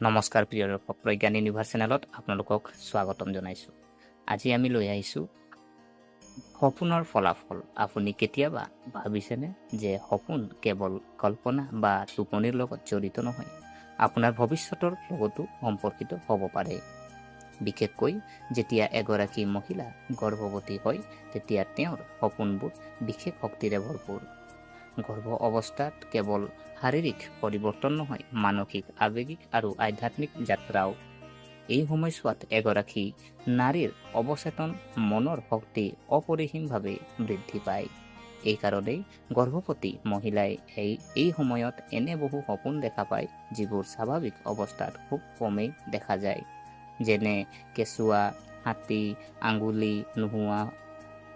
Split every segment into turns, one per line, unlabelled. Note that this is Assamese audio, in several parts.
নমস্কাৰ প্ৰিয় দৰ্শক, প্ৰজ্ঞান ইউনিভাৰ্ছ চেনেলত আপোনালোকক স্বাগতম জনাইছোঁ। আজি আমি লৈ আহিছোঁ সপোনৰ ফলাফল। আপুনি কেতিয়াবা ভাবিছেনে যে সপোন কেৱল কল্পনা বা টোপনিৰ লগত জড়িত নহয়, আপোনাৰ ভৱিষ্যতৰ লগতো সম্পৰ্কিত হ'ব পাৰে। বিশেষকৈ যেতিয়া এগৰাকী মহিলা গৰ্ভৱতী হয়, তেতিয়া তেওঁৰ সপোনবোৰ বিশেষ শক্তিৰে ভৰপূৰ। গৰ্ভ অৱস্থাত কেৱল শাৰীৰিক পৰিৱৰ্তন নহয়, মানসিক, আৱেগিক আৰু আধ্যাত্মিক যাত্ৰাও। এই সময়ছোৱাত এগৰাকী নাৰীৰ অৱচেতন মনৰ শক্তি অপৰিসীমভাৱে বৃদ্ধি পায়। এইকাৰণেই গৰ্ভৱতী মহিলাই এই সময়ত এনে বহু সপোন দেখা পায়, যিবোৰ স্বাভাৱিক অৱস্থাত খুব কমেই দেখা যায়, যেনে কেঁচুৱা, হাতী, আঙুলি নোহোৱা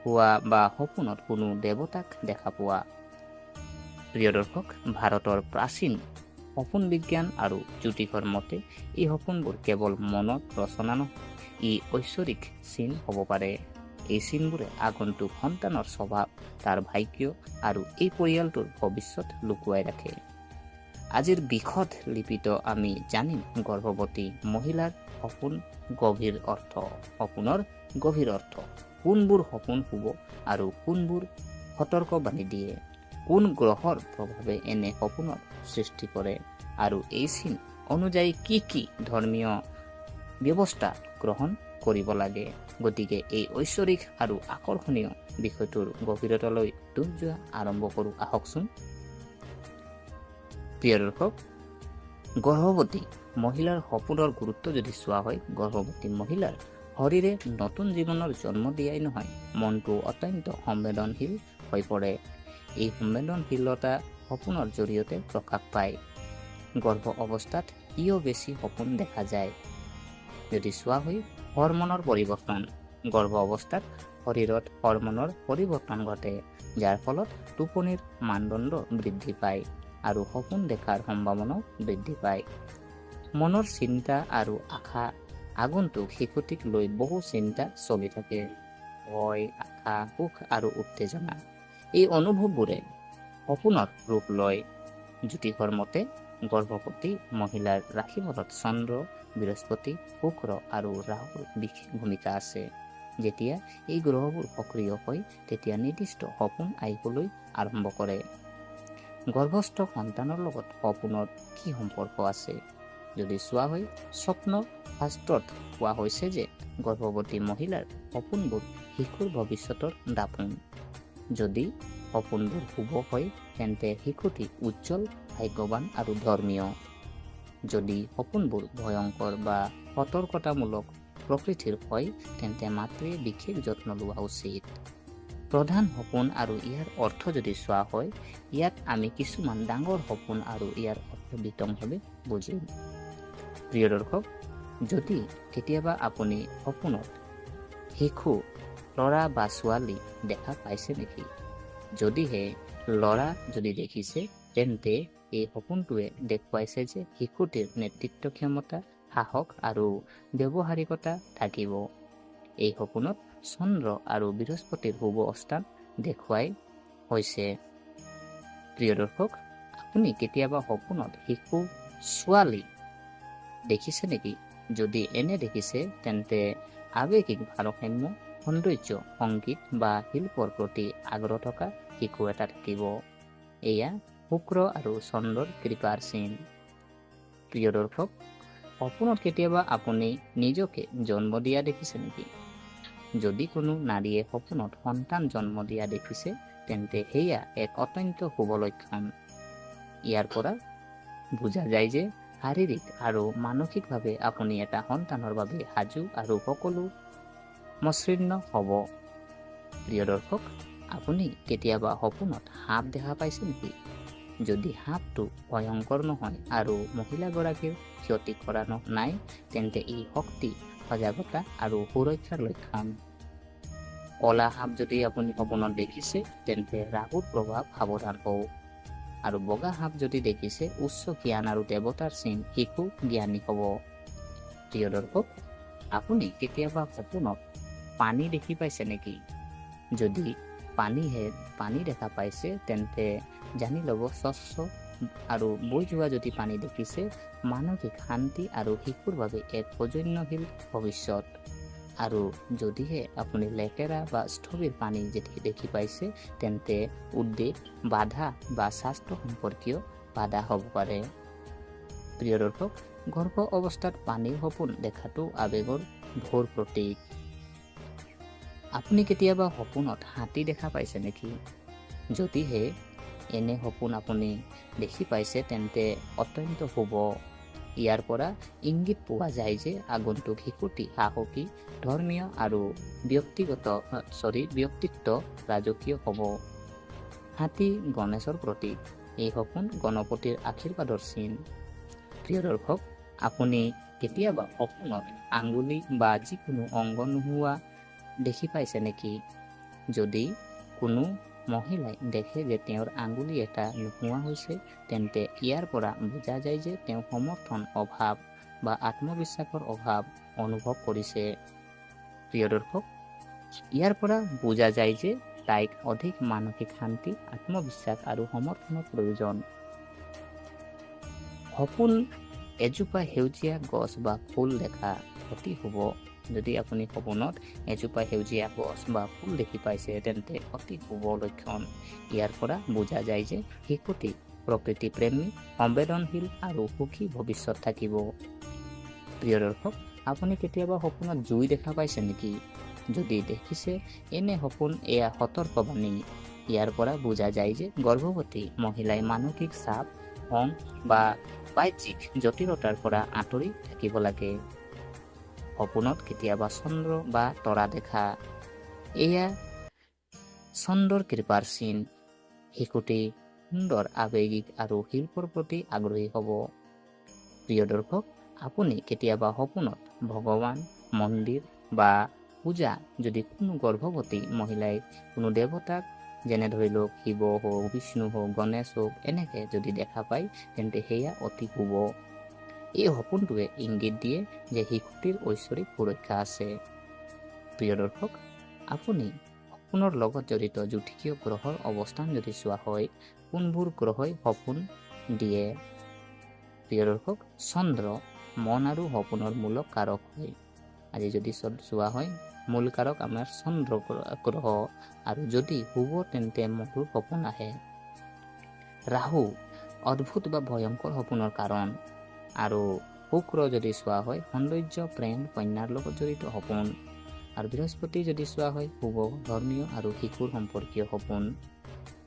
হোৱা বা সপোনত কোনো দেৱতাক দেখা পোৱা। প্ৰিয় দৰ্শক, ভাৰতৰ প্ৰাচীন সপোন বিজ্ঞান আৰু জ্যোতিষৰ মতে এই সপোনবোৰ কেৱল মনত ৰচনা নহয়, ই ঐশ্বৰিক চিন হ'ব পাৰে। এই চিনবোৰে আগন্তুক সন্তানৰ স্বভাৱ, তাৰ ভাগ্য আৰু এই পৰিয়ালটোৰ ভৱিষ্যত লুকুৱাই ৰাখে। আজিৰ বিশদ লিপিত আমি জানিম গৰ্ভৱতী মহিলাৰ সপোনৰ গভীৰ অৰ্থ, কোনবোৰ সপোন শুভ আৰু কোনবোৰ সতৰ্কবাণী দিয়ে, কোন গ্ৰহৰ প্ৰভাৱে এনে সপোনৰ সৃষ্টি কৰে আৰু এই চিন অনুযায়ী কি কি ধৰ্মীয় ব্যৱস্থা গ্ৰহণ কৰিব লাগে। গতিকে এই ঐশ্বৰিক আৰু আকৰ্ষণীয় বিষয়টোৰ গভীৰতালৈ ডুব যোৱা আৰম্ভ কৰোঁ, আহকচোন। প্ৰিয় দৰ্শক, গৰ্ভৱতী মহিলাৰ সপোনৰ গুৰুত্ব যদি চোৱা হয়, গৰ্ভৱতী মহিলাৰ শৰীৰে নতুন জীৱনৰ জন্ম দিয়াই নহয়, মনটো অত্যন্ত সংবেদনশীল হৈ পৰে। এই সংবেদনশীলতা সপোনৰ জৰিয়তে প্ৰকাশ পায়। গৰ্ভ অৱস্থাত কিয় বেছি সপোন দেখা যায় যদি চোৱা হয়, হৰমনৰ পৰিৱৰ্তন। গৰ্ভ অৱস্থাত শৰীৰত হৰমনৰ পৰিৱৰ্তন ঘটে, যাৰ ফলত টোপনিৰ মানদণ্ড বৃদ্ধি পায় আৰু সপোন দেখাৰ সম্ভাৱনাও বৃদ্ধি পায়। মনৰ চিন্তা আৰু আশা, আগন্তুক শিশুটিক লৈ বহু চিন্তা চলি থাকে, ভয়, আশা, সুখ আৰু উত্তেজনা। এই অনুভৱবোৰে সপোনত ৰূপ লয়। জ্যোতিষৰ মতে গৰ্ভৱতী মহিলাৰ ৰাশিফলত চন্দ্ৰ, বৃহস্পতি, শুক্ৰ আৰু ৰাহুৰ বিশেষ ভূমিকা আছে। যেতিয়া এই গ্ৰহবোৰ সক্ৰিয় হয়, তেতিয়া নিৰ্দিষ্ট সপোন আহিবলৈ আৰম্ভ কৰে। গৰ্ভস্থ সন্তানৰ লগত সপোনৰ কি সম্পৰ্ক আছে যদি চোৱা হয়, স্বপ্ন শাস্ত্ৰত কোৱা হৈছে যে গৰ্ভৱতী মহিলাৰ সপোনবোৰ শিশুৰ ভৱিষ্যতৰ দাপোন। যদি সপোনবোৰ শুভ হয়, তেন্তে শিশুটি উজ্জ্বল, ভাগ্যৱান আৰু ধৰ্মীয়। যদি সপোনবোৰ ভয়ংকৰ বা সতৰ্কতামূলক প্ৰকৃতিৰ হয়, তেন্তে মাতৃয়ে বিশেষ যত্ন লোৱা উচিত। প্ৰধান সপোন আৰু ইয়াৰ অৰ্থ যদি চোৱা হয়, ইয়াত আমি কিছুমান ডাঙৰ সপোন আৰু ইয়াৰ অৰ্থ বিতংভাৱে বুজিম। প্ৰিয় দৰ্শক, যদি কেতিয়াবা আপুনি সপোনত শিশু, ল'ৰা বা ছোৱালী দেখা পাইছে নেকি? যদিহে ল'ৰা যদি দেখিছে, তেন্তে এই সপোনটোৱে দেখুৱাইছে যে শিশুটিৰ নেতৃত্ব ক্ষমতা, সাহস আৰু ব্যৱহাৰিকতা থাকিব। এই সপোনত চন্দ্ৰ আৰু বৃহস্পতিৰ শুভ অৱস্থান দেখুৱাই হৈছে। প্ৰিয় দৰ্শক, আপুনি কেতিয়াবা সপোনত শিশু, ছোৱালী দেখিছে নেকি? যদি এনে দেখিছে, তেন্তে আৱেগিক ভাৰসাম্য, সৌন্দৰ্য, সংগীত বা শিল্পৰ প্ৰতি আগ্ৰহ থকা শিশু এটা থাকিব। এয়া শুক্ৰ আৰু চন্দ্ৰৰ কৃপাৰ চিন। প্ৰিয় দৰ্শক, সপোনত কেতিয়াবা আপুনি নিজকে জন্ম দিয়া দেখিছে নেকি? যদি কোনো নাৰীয়ে সপোনত সন্তান জন্ম দিয়া দেখিছে, তেন্তে সেয়া এক অত্যন্ত শুভ লক্ষণ। ইয়াৰ পৰা বুজা যায় যে শাৰীৰিক আৰু মানসিকভাৱে আপুনি এটা সন্তানৰ বাবে সাজু আৰু সকলো মসৃণ হ'ব। প্ৰিয় দৰ্শক, আপুনি কেতিয়াবা সপোনত সাপ দেখা পাইছে নেকি? যদি সাপটো ভয়ংকৰ নহয় আৰু মহিলাগৰাকীৰ ক্ষতি কৰা নাই, তেন্তে ই শক্তি, সজাগতা আৰু সুৰক্ষাৰ লক্ষণ। কলা সাপ যদি আপুনি সপোনত দেখিছে, তেন্তে ৰাহুৰ প্ৰভাৱ, সাৱধান হওক। আৰু বগা সাপ যদি দেখিছে, উচ্চ জ্ঞান আৰু দেৱতাৰ চিন, শিশু জ্ঞানী হ'ব। প্ৰিয় দৰ্শক, আপুনি কেতিয়াবা সপোনত পানী দেখি পাইছে নেকি? যদি পানী দেখা পাইছে, তেন্তে জানি ল'ব স্বচ্ছ আৰু বৈ যোৱা যদি পানী দেখিছে, মানসিক শান্তি আৰু শিশুৰ বাবে এক প্ৰয়োজনশীল ভৱিষ্যত। আৰু যদিহে আপুনি লেতেৰা বা স্থবিৰ পানী যদি দেখি পাইছে, তেন্তে উদ্বেগ, বাধা বা স্বাস্থ্য সম্পৰ্কীয় বাধা হ'ব পাৰে। প্ৰিয় দৰ্শক, গৰ্ভ অৱস্থাত পানীৰ সপোন দেখাটো আৱেগৰ ভোৰ প্ৰতীক। আপুনি কেতিয়াবা সপোনত হাতী দেখা পাইছে নেকি? যদিহে এনে সপোন আপুনি দেখি পাইছে, তেন্তে অত্যন্ত শুভ। ইয়াৰ পৰা ইংগিত পোৱা যায় যে আগন্তুক শিশুটি সাহসী, ধৰ্মীয় আৰু ব্যক্তিত্ব ৰাজকীয় হ'ব। হাতী গণেশৰ প্ৰতীক। এই সপোন গণপতিৰ আশীৰ্বাদৰ চিন। প্ৰিয় দৰ্শক, আপুনি কেতিয়াবা সপোনত আঙুলি বা যিকোনো অংগ নোহোৱা দেখি পাইছে নেকি? যদি কোনো মহিলাই দেখে যে তেওঁৰ আঙুলি এটা নোহোৱা হৈছে, তেন্তে ইয়াৰ পৰা বুজা যায় যে তেওঁ সমৰ্থন অভাৱ বা আত্মবিশ্বাসৰ অভাৱ অনুভৱ কৰিছে। প্ৰিয় দৰ্শক, ইয়াৰ পৰা বুজা যায় যে তাইক অধিক মানসিক শান্তি, আত্মবিশ্বাস আৰু সমৰ্থনৰ প্ৰয়োজন। সপোন এজোপা সেউজীয়া গছ বা ফুল দেখা অতি শুভ। যদি আপুনি সপোনত এজোপা সেউজীয়া গছ বা ফুল দেখি পাইছে, তেন্তে অতি শুভ লক্ষণ। ইয়াৰ পৰা বুজা যায় যে শিশুটি প্ৰকৃতি প্ৰেমী, সংবেদনশীল আৰু সুখী ভৱিষ্যত থাকিব। প্ৰিয় দৰ্শক, আপুনি কেতিয়াবা সপোনত জুই দেখা পাইছে নেকি? যদি দেখিছে, এনে সপোন এয়া সতৰ্কবাণী। ইয়াৰ পৰা বুজা যায় যে গৰ্ভৱতী মহিলাই মানসিক চাপ, খং বা বাহ্যিক জটিলতাৰ পৰা আঁতৰি থাকিব লাগে। সপোনত কেতিয়াবা চন্দ্ৰ বা তৰা দেখা, এয়া চন্দ্ৰৰ কৃপাৰ চিন। শিশুটি সুন্দৰ, আৱেগিক আৰু শিল্পৰ প্ৰতি আগ্ৰহী হ'ব। প্ৰিয় দৰ্শক, আপুনি কেতিয়াবা সপোনত ভগৱান, মন্দিৰ বা পূজা যদি কোনো গৰ্ভৱতী মহিলাই কোনো দেৱতাক, যেনে ধৰি লওক শিৱ হওক, বিষ্ণু হওক, গণেশ হওক, এনেকে যদি দেখা পায়, তেন্তে সেয়া অতি শুভ। এই সপোনটোৱে ইংগিত দিয়ে যে শিশুটিৰ ঐশ্বৰিক সুৰক্ষা আছে। প্ৰিয় দৰ্শক, আপুনি সপোনৰ লগত জড়িত জ্যোতিষীয় গ্ৰহৰ অৱস্থান যদি চোৱা হয়, কোনবোৰ গ্ৰহই সপোন দিয়ে? প্ৰিয় দৰ্শক, চন্দ্ৰ মন আৰু সপোনৰ মূলক কাৰক হয়। আজি যদি চোৱা হয়, মূল কাৰক আমাৰ চন্দ্ৰ গ্ৰহ, আৰু যদি শুভ তেন্তে মধুৰ সপোন আহে। ৰাহু অদ্ভুত বা ভয়ংকৰ সপোনৰ কাৰণ। আৰু শুক্ৰ যদি চোৱা হয়, সৌন্দৰ্য, প্ৰেম, কন্যাৰ লগত জড়িত সপোন। আৰু বৃহস্পতি যদি চোৱা হয়, শুভ, ধৰ্মীয় আৰু শিশুৰ সম্পৰ্কীয় সপোন।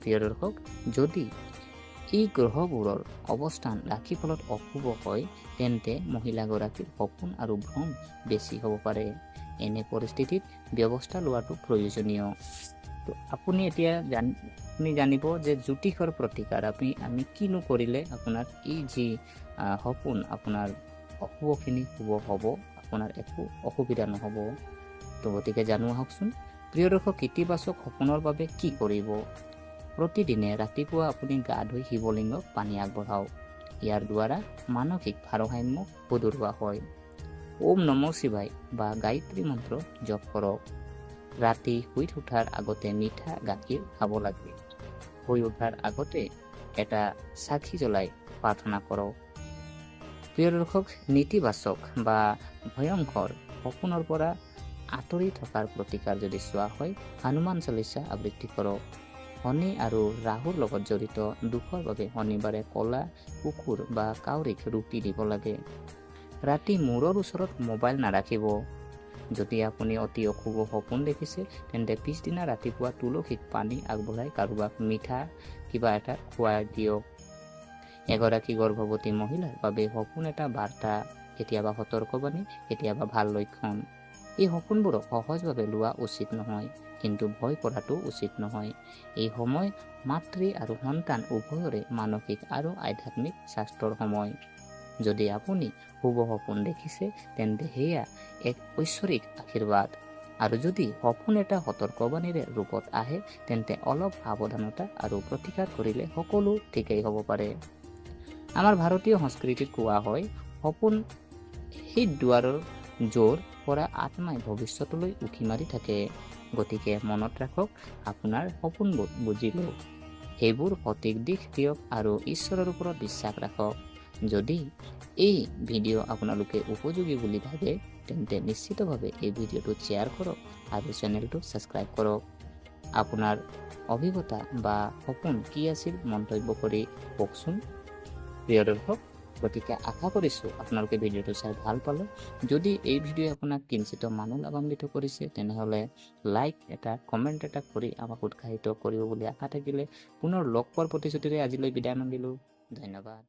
প্ৰিয় দৰ্শক, যদি এই গ্ৰহবোৰৰ অৱস্থান ৰাশিফলত অশুভ হয়, তেন্তে মহিলাগৰাকীৰ সপোন আৰু ভ্ৰম বেছি হ'ব পাৰে। এনে পৰিস্থিতিত ব্যৱস্থা লোৱাটো প্ৰয়োজনীয়। তো আপুনি এতিয়া জানিব যে জ্যোতিষৰ প্ৰতিকাৰ আমি কিনো কৰিলে আপোনাৰ এই যি সপোন আপোনাৰ অশুভখিনি শুভ হ'ব, আপোনাৰ একো অসুবিধা নহ'ব। তো গতিকে জানো আহকচোন। প্ৰিয় দৰ্শক, ইতিবাচক সপোনৰ বাবে কি কৰিব? প্ৰতিদিনে ৰাতিপুৱা আপুনি গা ধুই শিৱলিংগক পানী আগবঢ়াওক। ইয়াৰ দ্বাৰা মানসিক ভাৰসাম্য সুদৃঢ় হয়। ওম নম শিৱায় বা গায়ত্ৰী মন্ত্ৰ জপ কৰক। ৰাতি শুই উঠাৰ আগতে মিঠা গাখীৰ খাব লাগে। শুই উঠাৰ আগতে এটা চাকি জ্বলাই প্ৰাৰ্থনা কৰক। প্ৰিয় দৰ্শক, নেতিবাচক বা ভয়ংকৰ সপোনৰ পৰা আঁতৰি থকাৰ প্ৰতিকাৰ যদি চোৱা হয়, হনুমান চালিচা আবৃত্তি কৰক। শনি আৰু ৰাহুৰ লগত জড়িত দুখৰ বাবে শনিবাৰে ক'লা কুকুৰ বা কাউৰীক ৰুটি দিব লাগে। ৰাতি মূৰৰ ওচৰত মোবাইল নাৰাখিব। যদি আপুনি অতি অশুভ সপোন দেখিছে, তেন্তে পিছদিনা ৰাতিপুৱা তুলসীক পানী আগবঢ়াই কাৰোবাক মিঠা কিবা এটা খুৱাই দিয়ক। এগৰাকী গৰ্ভৱতী মহিলাৰ বাবে সপোন এটা বাৰ্তা, কেতিয়াবা সতৰ্কবাণী, কেতিয়াবা ভাল লক্ষণ। এই সপোনবোৰক সহজভাৱে লোৱা উচিত নহয়, কিন্তু ভয় কৰাটো উচিত নহয়। এই সময় মাতৃ আৰু সন্তান উভয়ৰে মানসিক আৰু আধ্যাত্মিক স্বাস্থ্যৰ সময়। যদি আপুনি শুভ সপোন দেখিছে, তেন্তে সেয়া এক ঐশ্বৰিক আশীৰ্বাদ। আৰু যদি সপোন এটা সতৰ্কবাণীৰে ৰূপত আহে, তেন্তে অলপ সাৱধানতা আৰু প্ৰতিকাৰ কৰিলে সকলো ঠিকেই হ'ব পাৰে। আমাৰ ভাৰতীয় সংস্কৃতিত কোৱা হয়, সপোন সেই দুৱাৰৰ জোৰ পৰা আত্মাই ভৱিষ্যতলৈ উকি মাৰি থাকে। গতিকে মনত ৰাখক, আপোনাৰ সপোনবোৰ বুজি লওক। সেইবোৰ সঠিক দিশ দিয়ক আৰু ঈশ্বৰৰ ওপৰত বিশ্বাস ৰাখক। যদি এই ভিডিঅ' আপোনালোকে উপযোগী বুলি ভাবে তেন্তে নিশ্চিতভাৱে এই ভিডিঅ'টো শ্বেয়াৰ কৰক আৰু চেনেলটো ছাবস্ক্ৰাইব কৰক। আপোনাৰ অভিজ্ঞতা বা সপোন কি আছিল মন্তব্য কৰি কওকচোন প্ৰিয় দৰ্শক। গতিকে আশা কৰিছোঁ আপোনালোকে ভিডিঅ'টো চাই ভাল পালে। যদি এই ভিডিঅ'ই আপোনাক কিঞ্চিত মানুহ লাভান্বিত কৰিছে তেনেহ'লে লাইক এটা কমেণ্ট এটা কৰি আমাক উৎসাহিত কৰিব বুলি আশা থাকিলে পুনৰ লগ পোৱাৰ প্ৰতিশ্ৰুতিৰে আজিলৈ বিদায় মাগিলোঁ। ধন্যবাদ।